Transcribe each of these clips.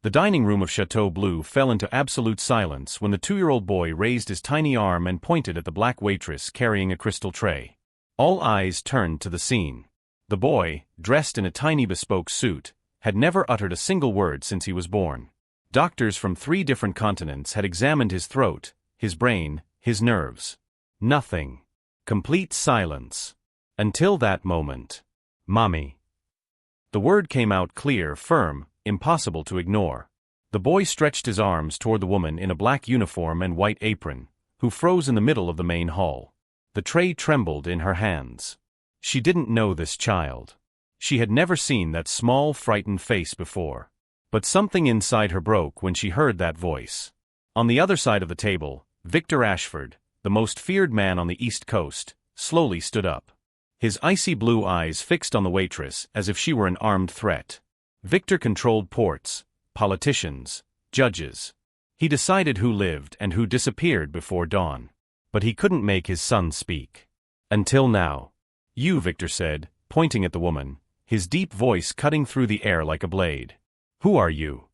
The dining room of Chateau Bleu fell into absolute silence when the 2-year-old boy raised his tiny arm and pointed at the black waitress carrying a crystal tray. All eyes turned to the scene. The boy, dressed in a tiny bespoke suit, had never uttered a single word since he was born. Doctors from 3 different continents had examined his throat, his brain, his nerves. Nothing. Complete silence. Until that moment. "Mommy." The word came out clear, firm, impossible to ignore. The boy stretched his arms toward the woman in a black uniform and white apron, who froze in the middle of the main hall. The tray trembled in her hands. She didn't know this child. She had never seen that small, frightened face before. But something inside her broke when she heard that voice. On the other side of the table, Victor Ashford, the most feared man on the East Coast, slowly stood up. His icy blue eyes fixed on the waitress as if she were an armed threat. Victor controlled ports, politicians, judges. He decided who lived and who disappeared before dawn. But he couldn't make his son speak. Until now. "You," Victor said, pointing at the woman, his deep voice cutting through the air like a blade. "Who are you?"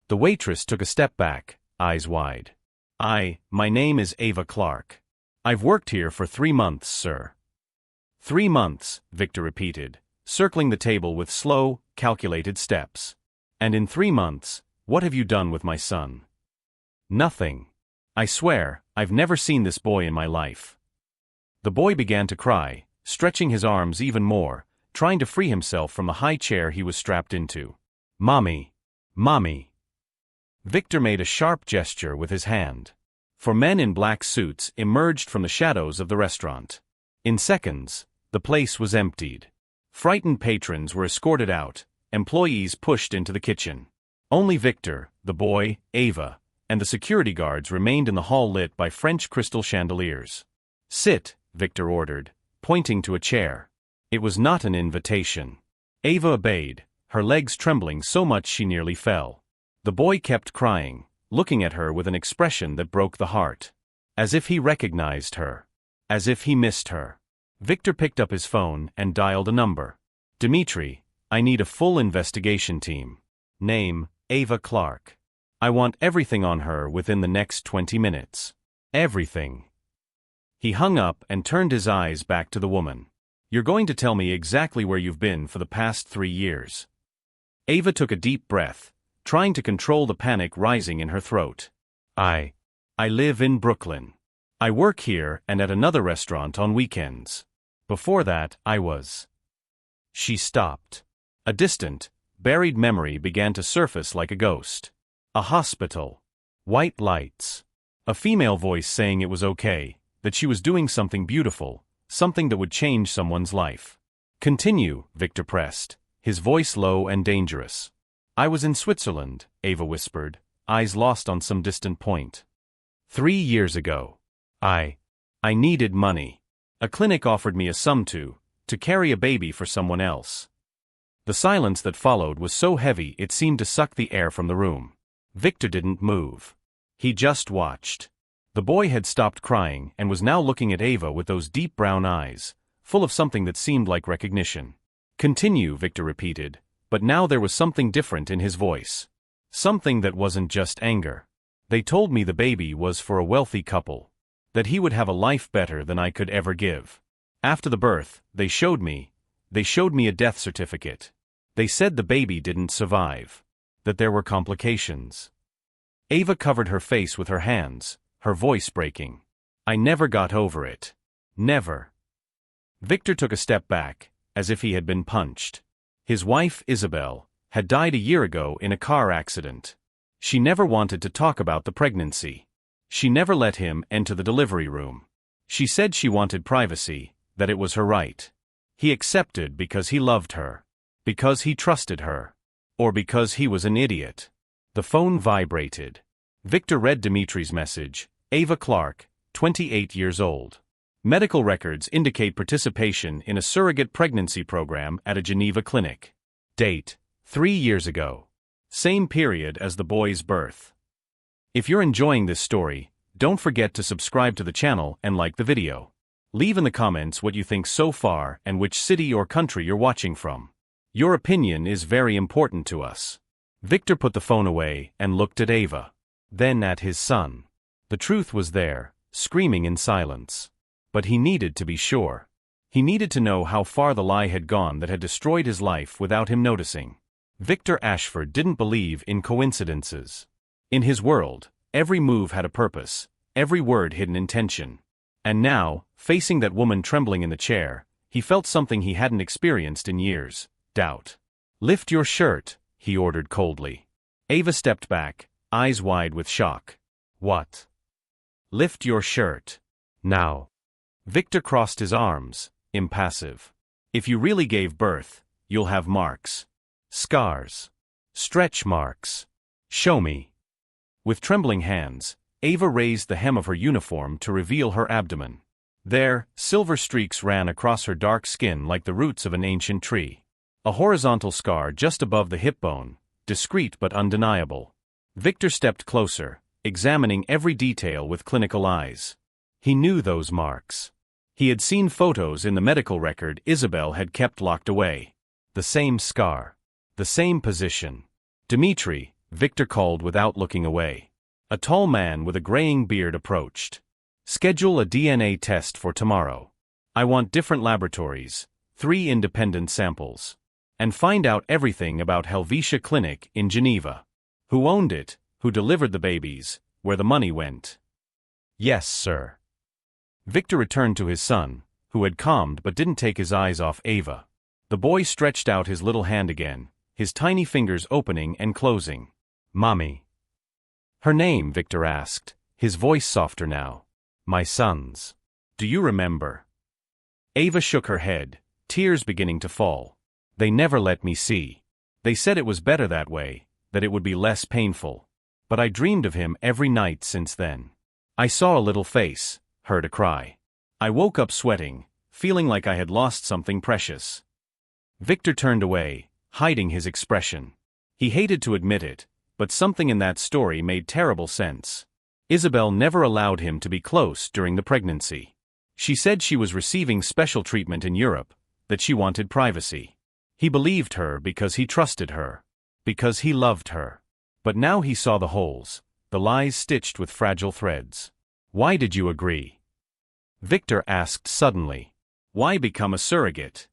The waitress took a step back, eyes wide. My name is Ava Clark. I've worked here for 3 months, sir." 3 months, Victor repeated, circling the table with slow, calculated steps. "And in 3 months, what have you done with my son?" "Nothing. I swear, I've never seen this boy in my life." The boy began to cry, stretching his arms even more, trying to free himself from the high chair he was strapped into. "Mommy! Mommy!" Victor made a sharp gesture with his hand. 4 men in black suits emerged from the shadows of the restaurant. In seconds, the place was emptied. Frightened patrons were escorted out, employees pushed into the kitchen. Only Victor, the boy, Ava, and the security guards remained in the hall lit by French crystal chandeliers. "Sit," Victor ordered, pointing to a chair. It was not an invitation. Ava obeyed, her legs trembling so much she nearly fell. The boy kept crying, looking at her with an expression that broke the heart. As if he recognized her. As if he missed her. Victor picked up his phone and dialed a number. "Dimitri, I need a full investigation team. Name, Ava Clark. I want everything on her within the next 20 minutes. Everything." He hung up and turned his eyes back to the woman. "You're going to tell me exactly where you've been for the past 3 years." Ava took a deep breath, trying to control the panic rising in her throat. I live in Brooklyn. I work here and at another restaurant on weekends. Before that, I was..." She stopped. A distant, buried memory began to surface like a ghost. A hospital. White lights. A female voice saying it was okay, that she was doing something beautiful, something that would change someone's life. "Continue," Victor pressed, his voice low and dangerous. "I was in Switzerland," Ava whispered, eyes lost on some distant point. 3 years ago. I needed money. A clinic offered me a sum to carry a baby for someone else." The silence that followed was so heavy it seemed to suck the air from the room. Victor didn't move. He just watched. The boy had stopped crying and was now looking at Ava with those deep brown eyes, full of something that seemed like recognition. "Continue," Victor repeated, but now there was something different in his voice. Something that wasn't just anger. "They told me the baby was for a wealthy couple. That he would have a life better than I could ever give. After the birth, they showed me a death certificate. They said the baby didn't survive. That there were complications." Ava covered her face with her hands, her voice breaking. "I never got over it. Never." Victor took a step back, as if he had been punched. His wife, Isabel, had died a year ago in a car accident. She never wanted to talk about the pregnancy. She never let him enter the delivery room. She said she wanted privacy, that it was her right. He accepted because he loved her. Because he trusted her. Or because he was an idiot. The phone vibrated. Victor read Dimitri's message. "Ava Clark, 28 years old. Medical records indicate participation in a surrogate pregnancy program at a Geneva clinic. Date, 3 years ago. Same period as the boy's birth." If you're enjoying this story, don't forget to subscribe to the channel and like the video. Leave in the comments what you think so far and which city or country you're watching from. Your opinion is very important to us. Victor put the phone away and looked at Ava. Then at his son. The truth was there, screaming in silence. But he needed to be sure. He needed to know how far the lie had gone that had destroyed his life without him noticing. Victor Ashford didn't believe in coincidences. In his world, every move had a purpose, every word hid an intention. And now, facing that woman trembling in the chair, he felt something he hadn't experienced in years: doubt. "Lift your shirt," he ordered coldly. Ava stepped back, eyes wide with shock. "What?" "Lift your shirt. Now." Victor crossed his arms, impassive. "If you really gave birth, you'll have marks. Scars. Stretch marks. Show me." With trembling hands, Ava raised the hem of her uniform to reveal her abdomen. There, silver streaks ran across her dark skin like the roots of an ancient tree. A horizontal scar just above the hip bone, discreet but undeniable. Victor stepped closer, examining every detail with clinical eyes. He knew those marks. He had seen photos in the medical record Isabel had kept locked away. The same scar. The same position. "Dmitri," Victor called without looking away. A tall man with a graying beard approached. "Schedule a DNA test for tomorrow. I want different laboratories, 3 independent samples. And find out everything about Helvetia Clinic in Geneva. Who owned it, who delivered the babies, where the money went." "Yes, sir." Victor returned to his son, who had calmed but didn't take his eyes off Ava. The boy stretched out his little hand again, his tiny fingers opening and closing. "Mommy." "Her name?" Victor asked, his voice softer now. "My son's. Do you remember?" Ava shook her head, tears beginning to fall. "They never let me see. They said it was better that way, that it would be less painful. But I dreamed of him every night since then. I saw a little face, heard a cry. I woke up sweating, feeling like I had lost something precious." Victor turned away, hiding his expression. He hated to admit it, but something in that story made terrible sense. Isabel never allowed him to be close during the pregnancy. She said she was receiving special treatment in Europe, that she wanted privacy. He believed her because he trusted her, because he loved her. But now he saw the holes, the lies stitched with fragile threads. "Why did you agree?" Victor asked suddenly. "Why become a surrogate?"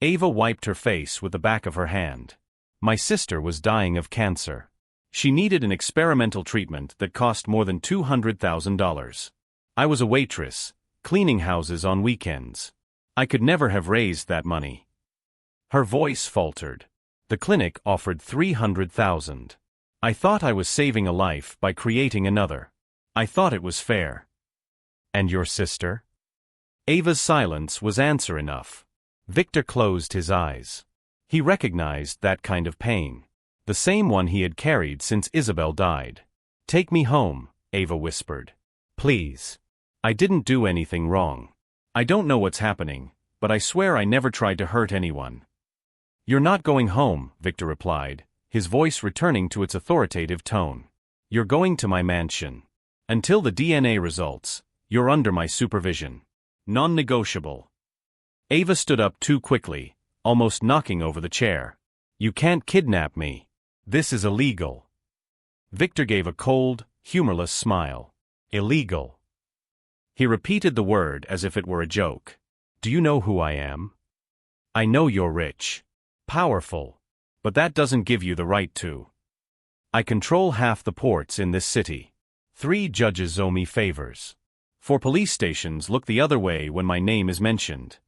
Ava wiped her face with the back of her hand. "My sister was dying of cancer. She needed an experimental treatment that cost more than $200,000. I was a waitress, cleaning houses on weekends. I could never have raised that money." Her voice faltered. "The clinic offered $300,000. I thought I was saving a life by creating another. I thought it was fair." "And your sister?" Ava's silence was answer enough. Victor closed his eyes. He recognized that kind of pain. The same one he had carried since Isabel died. "Take me home," Ava whispered. "Please. I didn't do anything wrong. I don't know what's happening, but I swear I never tried to hurt anyone." "You're not going home," Victor replied, his voice returning to its authoritative tone. "You're going to my mansion. Until the DNA results, you're under my supervision. Non-negotiable." Ava stood up too quickly, almost knocking over the chair. "You can't kidnap me. This is illegal." Victor gave a cold, humorless smile. "Illegal." He repeated the word as if it were a joke. "Do you know who I am? I know you're rich. Powerful. But that doesn't give you the right to. I control half the ports in this city. 3 judges owe me favors. 4 police stations look the other way when my name is mentioned."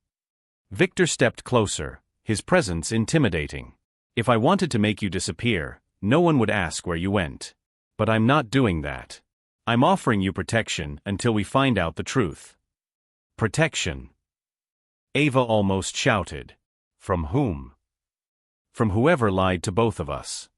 Victor stepped closer, his presence intimidating. "If I wanted to make you disappear, no one would ask where you went. But I'm not doing that. I'm offering you protection until we find out the truth." "Protection?" Ava almost shouted. "From whom?" "From whoever lied to both of us."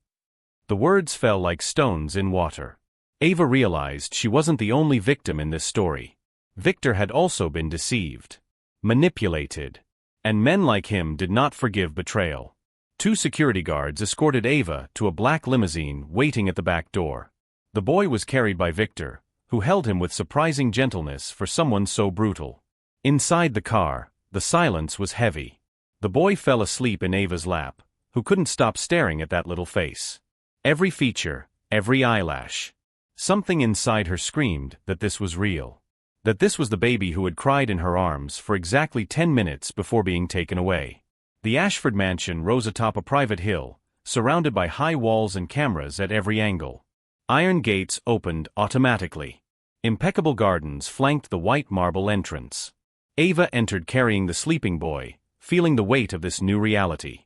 The words fell like stones in water. Ava realized she wasn't the only victim in this story. Victor had also been deceived. Manipulated. And men like him did not forgive betrayal. 2 security guards escorted Ava to a black limousine waiting at the back door. The boy was carried by Victor, who held him with surprising gentleness for someone so brutal. Inside the car, the silence was heavy. The boy fell asleep in Ava's lap, who couldn't stop staring at that little face. Every feature, every eyelash. Something inside her screamed that this was real. That this was the baby who had cried in her arms for exactly 10 minutes before being taken away. The Ashford mansion rose atop a private hill, surrounded by high walls and cameras at every angle. Iron gates opened automatically. Impeccable gardens flanked the white marble entrance. Ava entered carrying the sleeping boy, feeling the weight of this new reality.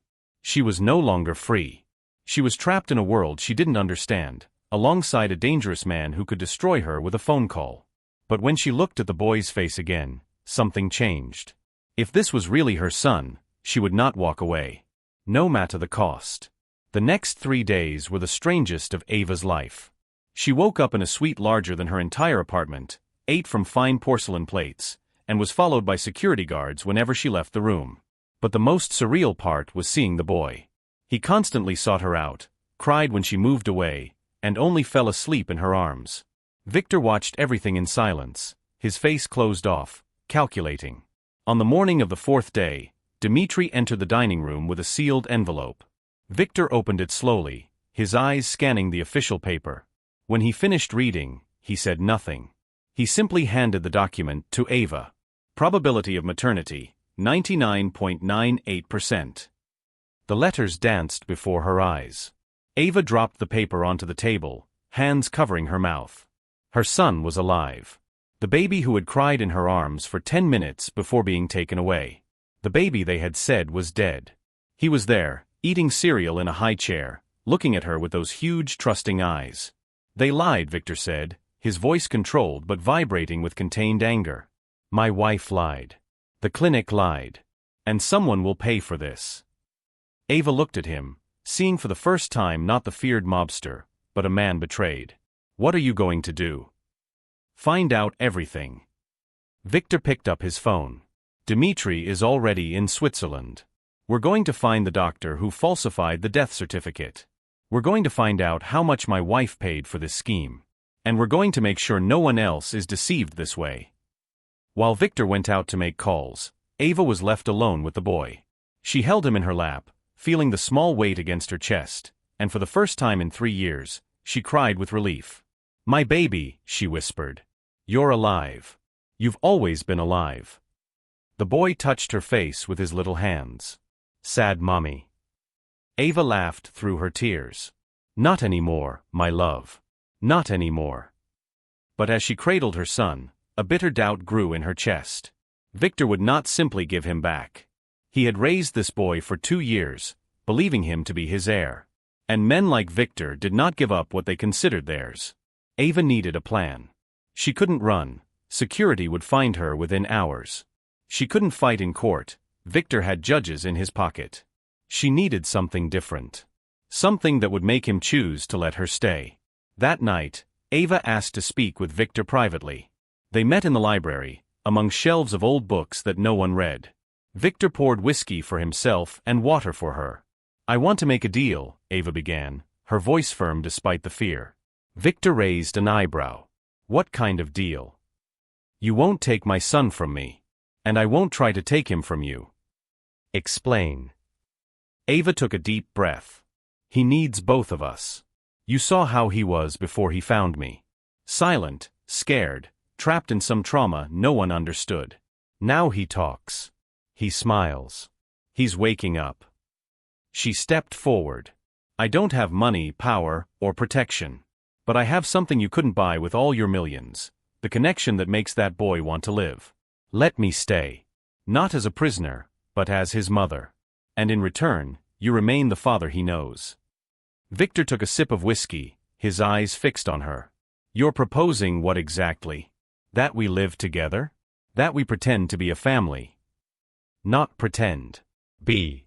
She was no longer free. She was trapped in a world she didn't understand, alongside a dangerous man who could destroy her with a phone call. But when she looked at the boy's face again, something changed. If this was really her son, she would not walk away. No matter the cost. The next 3 days were the strangest of Ava's life. She woke up in a suite larger than her entire apartment, ate from fine porcelain plates, and was followed by security guards whenever she left the room. But the most surreal part was seeing the boy. He constantly sought her out, cried when she moved away, and only fell asleep in her arms. Victor watched everything in silence, his face closed off, calculating. On the morning of the 4th day, Dmitri entered the dining room with a sealed envelope. Victor opened it slowly, his eyes scanning the official paper. When he finished reading, he said nothing. He simply handed the document to Ava. Probability of maternity, 99.98%. The letters danced before her eyes. Ava dropped the paper onto the table, hands covering her mouth. Her son was alive. The baby who had cried in her arms for 10 minutes before being taken away. The baby they had said was dead. He was there, eating cereal in a high chair, looking at her with those huge, trusting eyes. They lied, Victor said, his voice controlled but vibrating with contained anger. My wife lied. The clinic lied. And someone will pay for this. Ava looked at him, seeing for the first time not the feared mobster, but a man betrayed. What are you going to do? Find out everything. Victor picked up his phone. Dmitri is already in Switzerland. We're going to find the doctor who falsified the death certificate. We're going to find out how much my wife paid for this scheme. And we're going to make sure no one else is deceived this way. While Victor went out to make calls, Ava was left alone with the boy. She held him in her lap, feeling the small weight against her chest, and for the first time in 3 years, she cried with relief. My baby, she whispered. You're alive. You've always been alive. The boy touched her face with his little hands. Sad mommy. Ava laughed through her tears. Not anymore, my love. Not anymore. But as she cradled her son, a bitter doubt grew in her chest. Victor would not simply give him back. He had raised this boy for 2 years, believing him to be his heir. And men like Victor did not give up what they considered theirs. Ava needed a plan. She couldn't run. Security would find her within hours. She couldn't fight in court. Victor had judges in his pocket. She needed something different. Something that would make him choose to let her stay. That night, Ava asked to speak with Victor privately. They met in the library, among shelves of old books that no one read. Victor poured whiskey for himself and water for her. I want to make a deal, Ava began, her voice firm despite the fear. Victor raised an eyebrow. What kind of deal? You won't take my son from me. And I won't try to take him from you. Explain. Ava took a deep breath. He needs both of us. You saw how he was before he found me. Silent, scared, trapped in some trauma no one understood. Now he talks. He smiles. He's waking up. She stepped forward. I don't have money, power, or protection. But I have something you couldn't buy with all your millions. The connection that makes that boy want to live. Let me stay. Not as a prisoner, but as his mother. And in return, you remain the father he knows. Victor took a sip of whiskey, his eyes fixed on her. You're proposing what exactly? That we live together? That we pretend to be a family? Not pretend. Be.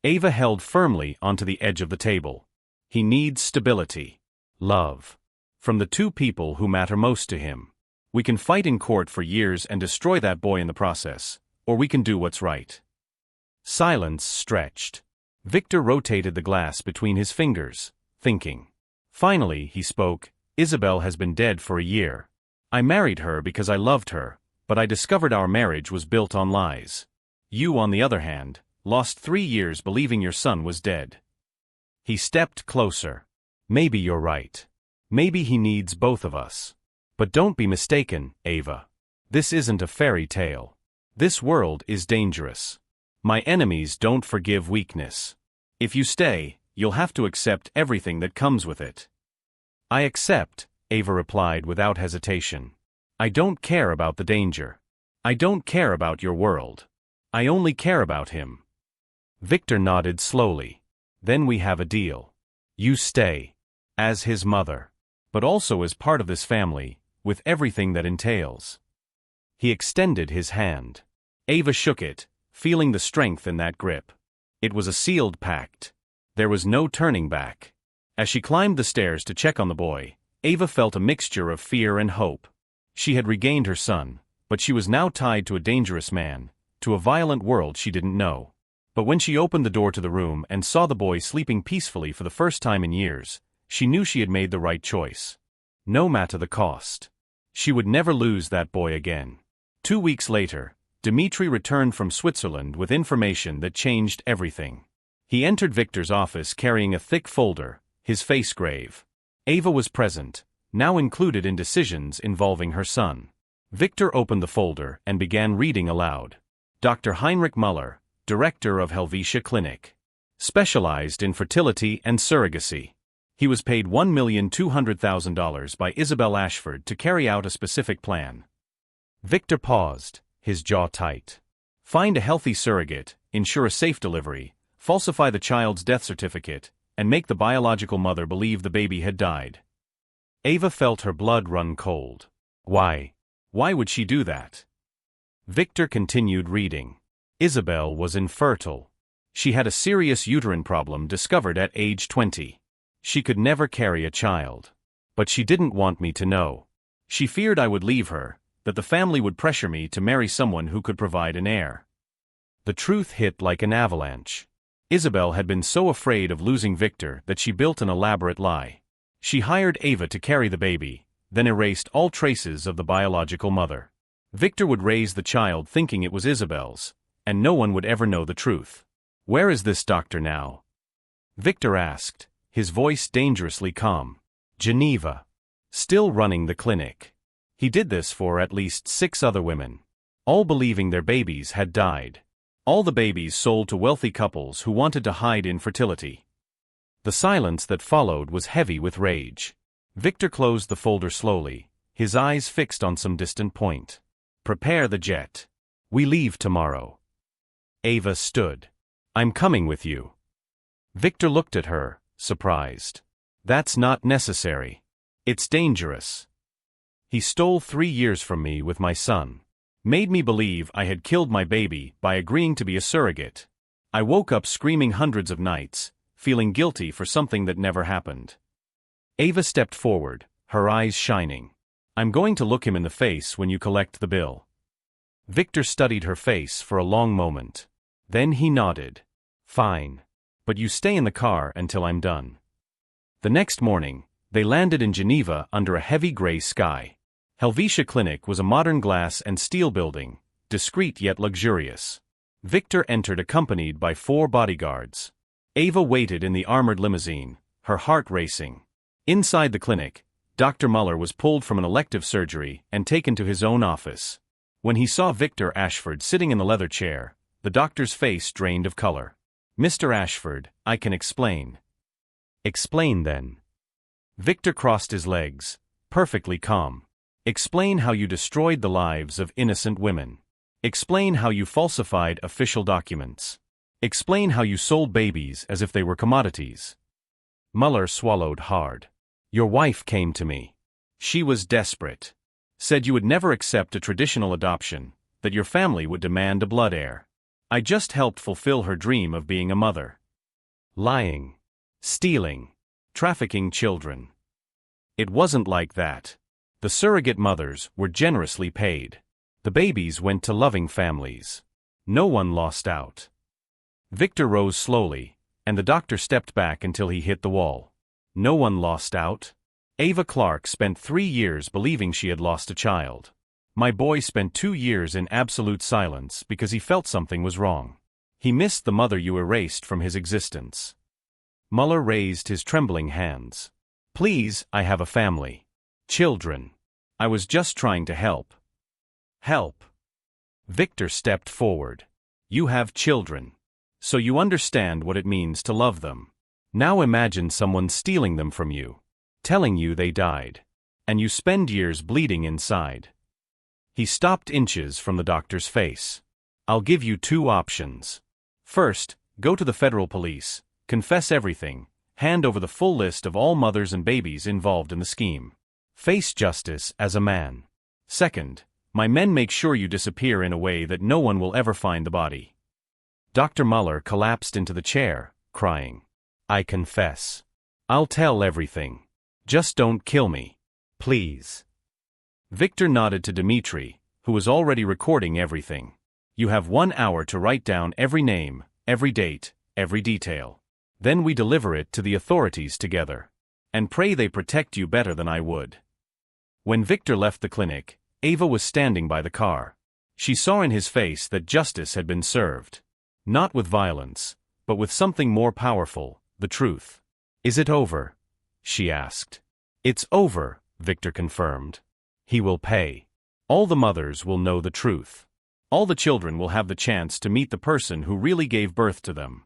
Ava held firmly onto the edge of the table. He needs stability. Love. From the 2 people who matter most to him. We can fight in court for years and destroy that boy in the process, or we can do what's right. Silence stretched. Victor rotated the glass between his fingers, thinking. Finally, he spoke. Isabel has been dead for a year. I married her because I loved her, but I discovered our marriage was built on lies. You, on the other hand, lost 3 years believing your son was dead. He stepped closer. Maybe you're right. Maybe he needs both of us. But don't be mistaken, Ava. This isn't a fairy tale. This world is dangerous. My enemies don't forgive weakness. If you stay, you'll have to accept everything that comes with it. I accept, Ava replied without hesitation. I don't care about the danger. I don't care about your world. I only care about him. Victor nodded slowly. Then we have a deal. You stay. As his mother. But also as part of this family, with everything that entails. He extended his hand. Ava shook it, feeling the strength in that grip. It was a sealed pact. There was no turning back. As she climbed the stairs to check on the boy, Ava felt a mixture of fear and hope. She had regained her son, but she was now tied to a dangerous man, to a violent world she didn't know. But when she opened the door to the room and saw the boy sleeping peacefully for the first time in years, she knew she had made the right choice. No matter the cost. She would never lose that boy again. 2 weeks later, Dmitri returned from Switzerland with information that changed everything. He entered Victor's office carrying a thick folder, his face grave. Ava was present, now included in decisions involving her son. Victor opened the folder and began reading aloud. Dr. Heinrich Müller, director of Helvetia Clinic. Specialized in fertility and surrogacy. He was paid $1,200,000 by Isabel Ashford to carry out a specific plan. Victor paused, his jaw tight. Find a healthy surrogate, ensure a safe delivery, falsify the child's death certificate, and make the biological mother believe the baby had died. Ava felt her blood run cold. Why? Why would she do that? Victor continued reading. Isabel was infertile. She had a serious uterine problem discovered at age 20. She could never carry a child. But she didn't want me to know. She feared I would leave her, that the family would pressure me to marry someone who could provide an heir. The truth hit like an avalanche. Isabel had been so afraid of losing Victor that she built an elaborate lie. She hired Ava to carry the baby, then erased all traces of the biological mother. Victor would raise the child thinking it was Isabel's, and no one would ever know the truth. Where is this doctor now? Victor asked, his voice dangerously calm. Geneva. Still running the clinic. He did this for at least 6 other women. All believing their babies had died. All the babies sold to wealthy couples who wanted to hide infertility. The silence that followed was heavy with rage. Victor closed the folder slowly, his eyes fixed on some distant point. Prepare the jet. We leave tomorrow. Ava stood. I'm coming with you. Victor looked at her, surprised. That's not necessary. It's dangerous. He stole 3 years from me with my son. Made me believe I had killed my baby by agreeing to be a surrogate. I woke up screaming hundreds of nights, feeling guilty for something that never happened. Ava stepped forward, her eyes shining. I'm going to look him in the face when you collect the bill. Victor studied her face for a long moment. Then he nodded. Fine. But you stay in the car until I'm done. The next morning, they landed in Geneva under a heavy gray sky. Helvetia Clinic was a modern glass and steel building, discreet yet luxurious. Victor entered accompanied by 4 bodyguards. Ava waited in the armored limousine, her heart racing. Inside the clinic, Dr. Müller was pulled from an elective surgery and taken to his own office. When he saw Victor Ashford sitting in the leather chair, the doctor's face drained of color. Mr. Ashford, I can explain. Explain then. Victor crossed his legs, perfectly calm. Explain how you destroyed the lives of innocent women. Explain how you falsified official documents. Explain how you sold babies as if they were commodities. Müller swallowed hard. Your wife came to me. She was desperate. Said you would never accept a traditional adoption, that your family would demand a blood heir. I just helped fulfill her dream of being a mother. Lying. Stealing. Trafficking children. It wasn't like that. The surrogate mothers were generously paid. The babies went to loving families. No one lost out. Victor rose slowly, and the doctor stepped back until he hit the wall. No one lost out? Ava Clark spent 3 years believing she had lost a child. My boy spent 2 years in absolute silence because he felt something was wrong. He missed the mother you erased from his existence. Müller raised his trembling hands. Please, I have a family. Children. I was just trying to help. Help. Victor stepped forward. You have children. So you understand what it means to love them. Now imagine someone stealing them from you, telling you they died, and you spend years bleeding inside. He stopped inches from the doctor's face. I'll give you two options. First, go to the federal police, confess everything, hand over the full list of all mothers and babies involved in the scheme. Face justice as a man. Second, my men make sure you disappear in a way that no one will ever find the body. Dr. Muller collapsed into the chair, crying. I confess. I'll tell everything. Just don't kill me. Please. Victor nodded to Dmitri, who was already recording everything. You have 1 hour to write down every name, every date, every detail. Then we deliver it to the authorities together. And pray they protect you better than I would. When Victor left the clinic, Ava was standing by the car. She saw in his face that justice had been served. Not with violence, but with something more powerful, the truth. Is it over? She asked. It's over, Victor confirmed. He will pay. All the mothers will know the truth. All the children will have the chance to meet the person who really gave birth to them.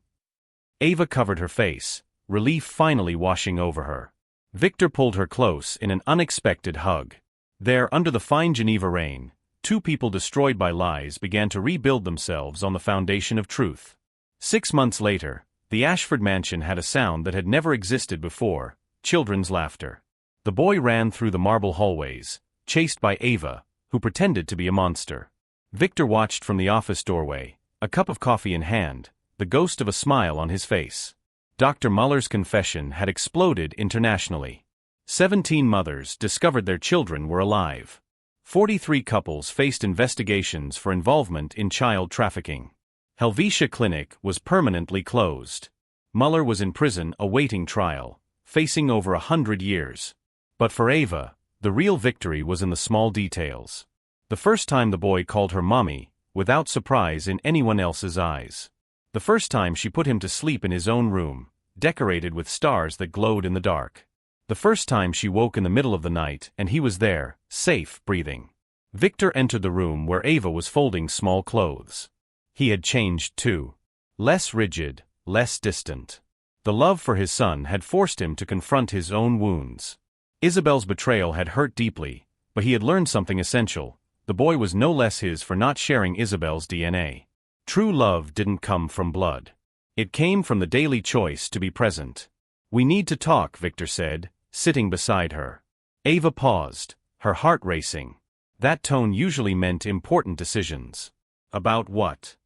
Ava covered her face, relief finally washing over her. Victor pulled her close in an unexpected hug. There, under the fine Geneva rain, two people destroyed by lies began to rebuild themselves on the foundation of truth. 6 months later, the Ashford mansion had a sound that had never existed before, children's laughter. The boy ran through the marble hallways, chased by Ava, who pretended to be a monster. Victor watched from the office doorway, a cup of coffee in hand, the ghost of a smile on his face. Dr. Muller's confession had exploded internationally. 17 mothers discovered their children were alive. 43 couples faced investigations for involvement in child trafficking. Helvetia Clinic was permanently closed. Muller was in prison awaiting trial, facing over 100 years. But for Ava, the real victory was in the small details. The first time the boy called her mommy, without surprise in anyone else's eyes. The first time she put him to sleep in his own room, decorated with stars that glowed in the dark. The first time she woke in the middle of the night and he was there, safe, breathing. Victor entered the room where Ava was folding small clothes. He had changed too. Less rigid, less distant. The love for his son had forced him to confront his own wounds. Isabel's betrayal had hurt deeply, but he had learned something essential. The boy was no less his for not sharing Isabel's DNA. True love didn't come from blood. It came from the daily choice to be present. We need to talk, Victor said, sitting beside her. Ava paused, her heart racing. That tone usually meant important decisions. About what?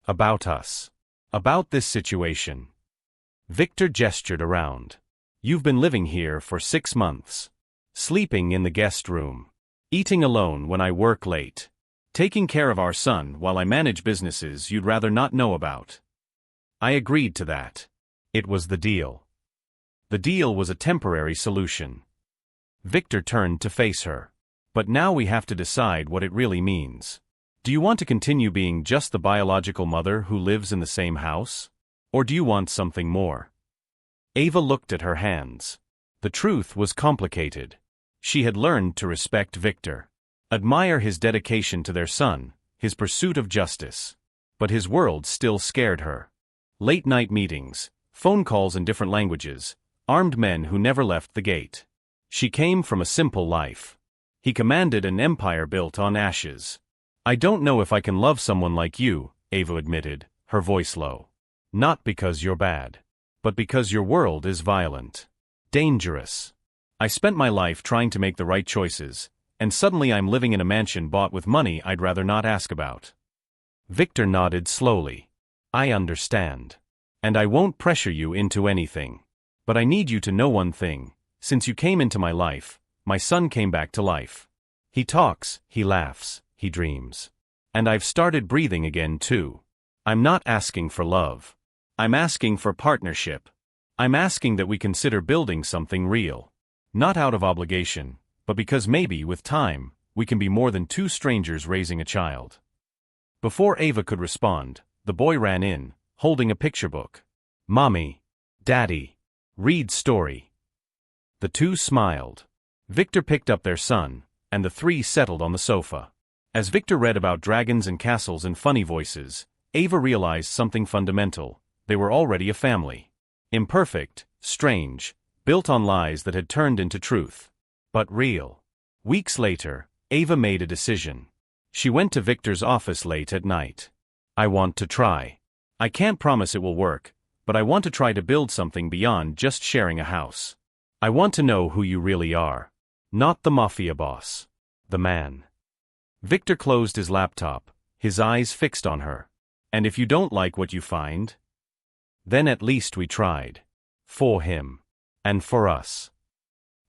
About us. About this situation. Victor gestured around. You've been living here for 6 months. Sleeping in the guest room. Eating alone when I work late. Taking care of our son while I manage businesses you'd rather not know about. I agreed to that. It was the deal. The deal was a temporary solution. Victor turned to face her. But now we have to decide what it really means. Do you want to continue being just the biological mother who lives in the same house? Or do you want something more? Ava looked at her hands. The truth was complicated. She had learned to respect Victor. Admire his dedication to their son, his pursuit of justice. But his world still scared her. Late-night meetings, phone calls in different languages, armed men who never left the gate. She came from a simple life. He commanded an empire built on ashes. I don't know if I can love someone like you, Ava admitted, her voice low. Not because you're bad. But because your world is violent. Dangerous. I spent my life trying to make the right choices, and suddenly I'm living in a mansion bought with money I'd rather not ask about. Victor nodded slowly. I understand. And I won't pressure you into anything. But I need you to know one thing. Since you came into my life, my son came back to life. He talks, he laughs, he dreams. And I've started breathing again too. I'm not asking for love. I'm asking for partnership. I'm asking that we consider building something real. Not out of obligation, but because maybe, with time, we can be more than two strangers raising a child. Before Ava could respond, the boy ran in, holding a picture book. Mommy. Daddy. Read story. The The two smiled. Victor picked up their son, and the three settled on the sofa. As Victor read about dragons and castles in funny voices, Ava realized something fundamental: they were already a family. Imperfect, strange, built on lies that had turned into truth. But real. Weeks later, Ava made a decision. She went to Victor's office late at night. "I want to try. I can't promise it will work, but I want to try to build something beyond just sharing a house. I want to know who you really are. Not the Mafia boss. The man." Victor closed his laptop, his eyes fixed on her. "And if you don't like what you find? Then at least we tried. For him. And for us."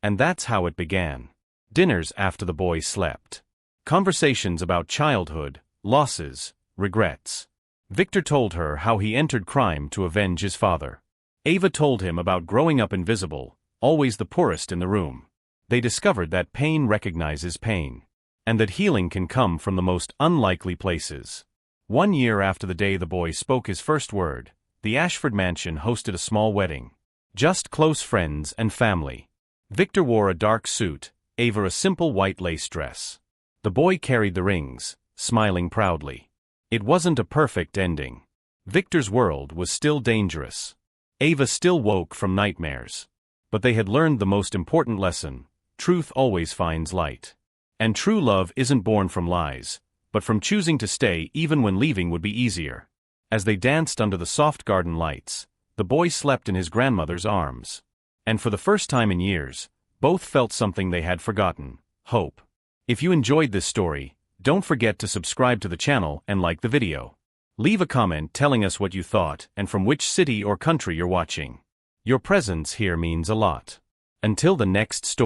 And that's how it began. Dinners after the boys slept. Conversations about childhood, losses, regrets. Victor told her how he entered crime to avenge his father. Ava told him about growing up invisible, always the poorest in the room. They discovered that pain recognizes pain, and that healing can come from the most unlikely places. 1 year after the day the boy spoke his first word, the Ashford mansion hosted a small wedding. Just close friends and family. Victor wore a dark suit, Ava a simple white lace dress. The boy carried the rings, smiling proudly. It wasn't a perfect ending. Victor's world was still dangerous. Ava still woke from nightmares. But they had learned the most important lesson: truth always finds light. And true love isn't born from lies, but from choosing to stay even when leaving would be easier. As they danced under the soft garden lights, the boy slept in his grandmother's arms. And for the first time in years, both felt something they had forgotten: hope. If you enjoyed this story, don't forget to subscribe to the channel and like the video. Leave a comment telling us what you thought and from which city or country you're watching. Your presence here means a lot. Until the next story.